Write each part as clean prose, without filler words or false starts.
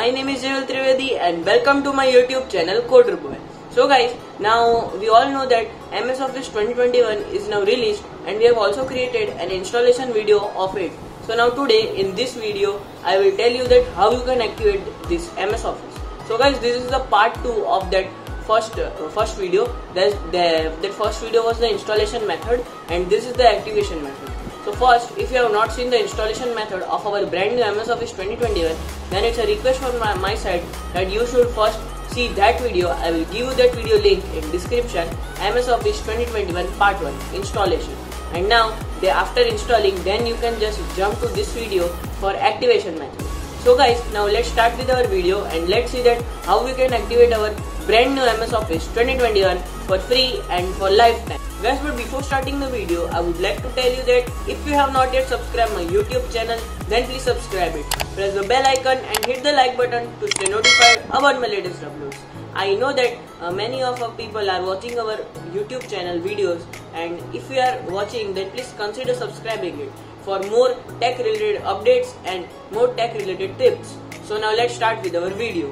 My name is Jaival Trivedi and welcome to my YouTube channel Coder Boy. So guys, now we all know that MS Office 2021 is now released and we have also created an installation video of it. So now today in this video I will tell you that how you can activate this MS Office. So guys, this is the part 2 of that first video. That first video was the installation method and this is the activation method. So first, if you have not seen the installation method of our brand new MS Office 2021, then it's a request from my side that you should first see that video. I will give you that video link in description. MS Office 2021 Part 1 installation. And now, after installing, then you can just jump to this video for activation method. So guys, now let's start with our video and let's see that how we can activate our brand new MS Office 2021 for free and for lifetime. Guys, but before starting the video, I would like to tell you that if you have not yet subscribed my YouTube channel, then please subscribe it. Press the bell icon and hit the like button to stay notified about my latest uploads. I know that many of our people are watching our YouTube channel videos, and if you are watching, then please consider subscribing it for more tech related updates and more tech related tips. So now let's start with our video.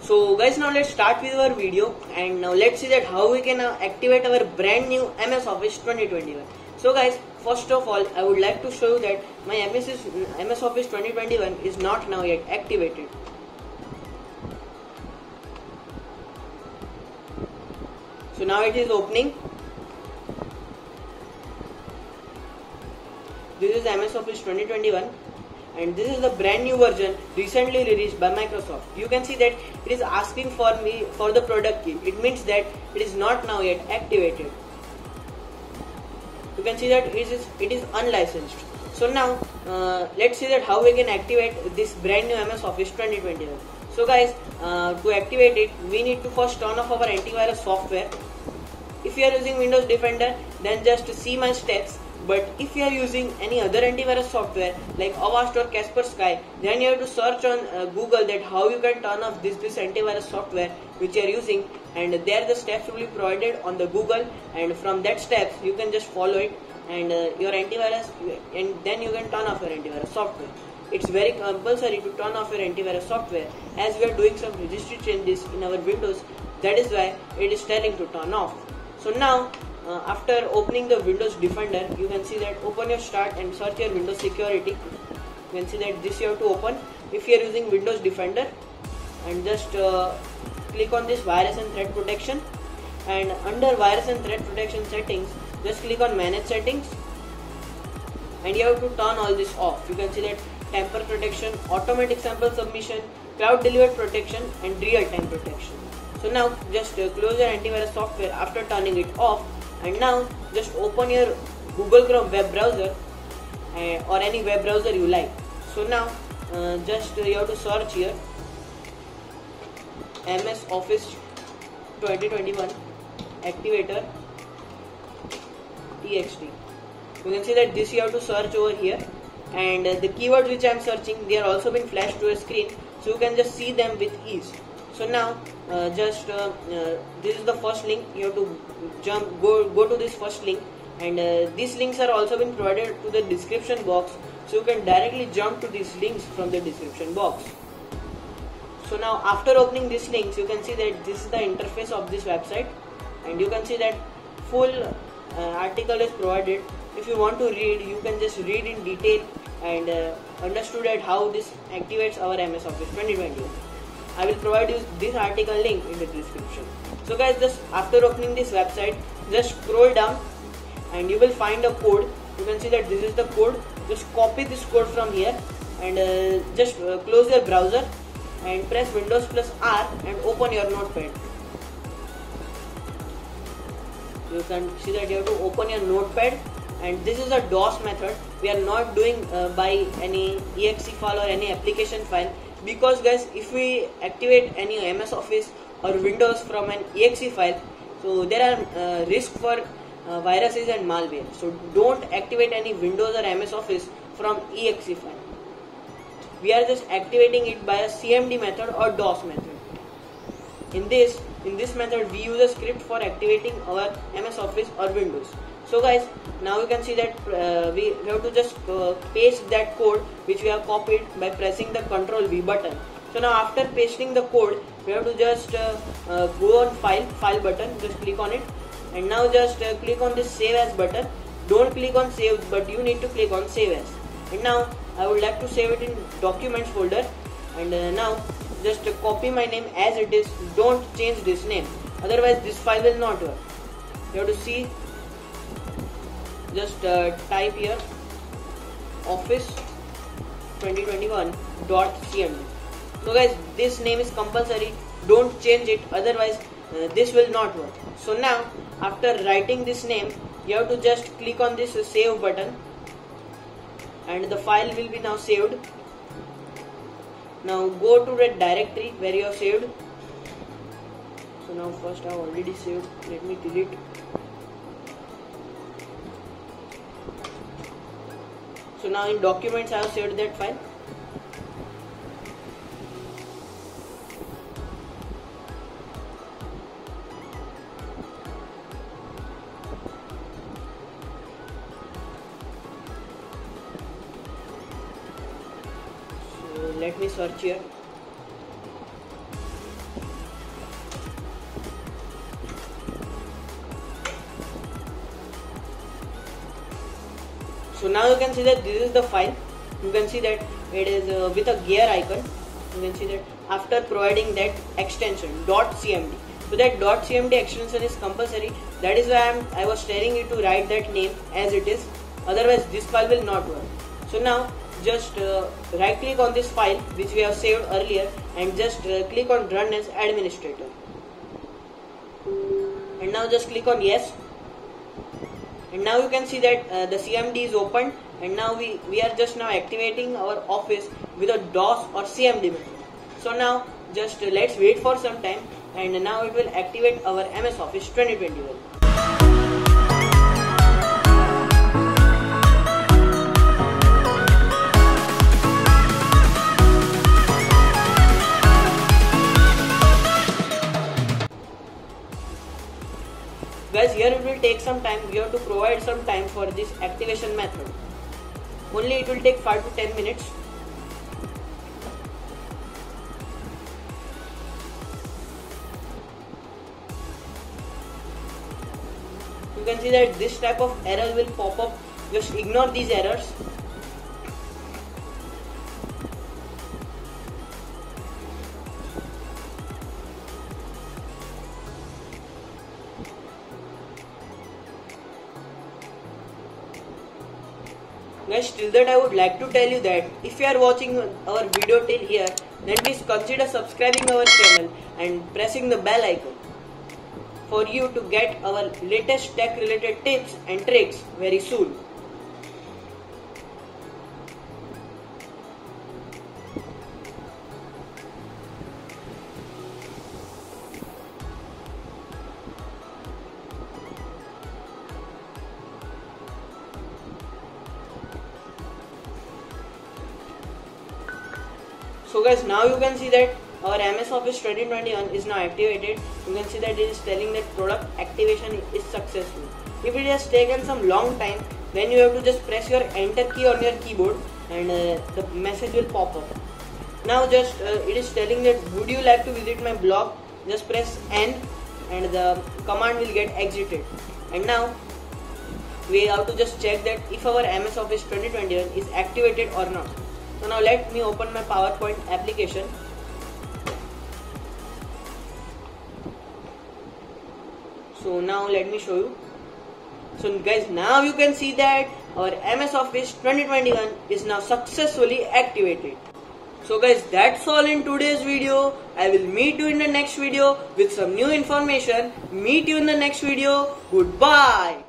So guys, now let's start with our video and now let's see that how we can activate our brand new MS Office 2021. So guys, first of all, I would like to show you that my MS Office 2021 is not now yet activated. So now it is opening. This is MS Office 2021. And this is the brand new version recently released by Microsoft. You can see that it is asking for me for the product key. It means that it is not now yet activated. You can see that it is unlicensed. So now let's see that how we can activate this brand new MS Office 2021. So guys, to activate it, we need to first turn off our antivirus software. If you are using Windows Defender, then just see my steps. But if you are using any other antivirus software like Avast or Kaspersky, then you have to search on Google that how you can turn off this antivirus software which you are using, and there the steps will be provided on the Google, and from that steps you can just follow it and your antivirus, and then you can turn off your antivirus software. It's very compulsory to turn off your antivirus software as we are doing some registry changes in our Windows. That is why it is telling to turn off. So now after opening the Windows Defender, you can see that open your start and search your Windows security. You can see that this you have to open if you are using Windows Defender, and just click on this virus and threat protection, and under virus and threat protection settings just click on manage settings and you have to turn all this off. You can see that tamper protection, automatic sample submission, cloud delivered protection and real time protection. So now just close your antivirus software after turning it off. And now just open your Google Chrome web browser or any web browser you like. So now just you have to search here MS Office 2021 Activator TXT. You can see that this you have to search over here, and the keywords which I am searching, they are also been flashed to your screen, so you can just see them with ease. So now this is the first link. You have to go to this first link, and these links are also been provided to the description box, so you can directly jump to these links from the description box. So now after opening these links, you can see that this is the interface of this website, and you can see that full article is provided. If you want to read, you can just read in detail and understood at how this activates our MS Office 2021. I will provide you this article link in the description. So guys, just after opening this website, just scroll down and you will find a code. You can see that this is the code. Just copy this code from here and just close your browser and press Windows plus R and open your notepad. You can see that you have to open your notepad, and this is a DOS method. We are not doing by any exe file or any application file, because guys, if we activate any MS Office or Windows from an exe file, so there are risk for viruses and malware. So don't activate any Windows or MS Office from exe file. We are just activating it by a CMD method or DOS method. In this method, we use a script for activating our MS Office or Windows. So guys, now you can see that we have to just paste that code which we have copied by pressing the Ctrl V button. So now after pasting the code, we have to just go on file button, just click on it, and now just click on this save as button. Don't click on save, but you need to click on save as. And now I would like to save it in documents folder, and now just copy my name as it is. Don't change this name, otherwise this file will not work. You have to see, just type here office 2021.cmd. So guys, this name is compulsory, don't change it, otherwise this will not work. So now after writing this name, you have to just click on this save button, and the file will be now saved. Now go to that directory where you have saved. So now first I have already saved, let me delete. So now in documents I have saved that file. So let me search here. So now you can see that this is the file. You can see that it is with a gear icon. You can see that after providing that extension .cmd. So that .cmd extension is compulsory. That is why I was telling you to write that name as it is. Otherwise this file will not work. So now just right click on this file which we have saved earlier, and just click on run as administrator. And now just click on yes. And now you can see that the CMD is opened, and now we are just now activating our office with a DOS or CMD method. So now just let's wait for some time, and now it will activate our MS Office 2021. Guys, here it will take some time. You have to provide some time for this activation method. Only it will take 5 to 10 minutes. You can see that this type of error will pop up. Just ignore these errors. Guys, till that I would like to tell you that if you are watching our video till here, then please consider subscribing our channel and pressing the bell icon for you to get our latest tech related tips and tricks very soon. So guys, now you can see that our MS Office 2021 is now activated. You can see that it is telling that product activation is successful. If it has taken some long time, then you have to just press your enter key on your keyboard, and the message will pop up. Now just it is telling that would you like to visit my blog? Just press N and the command will get exited. And now we have to just check that if our MS Office 2021 is activated or not. So now let me open my PowerPoint application. So now let me show you. So guys, now you can see that our MS Office 2021 is now successfully activated. So guys, that's all in today's video. I will meet you in the next video with some new information. Meet you in the next video. Goodbye.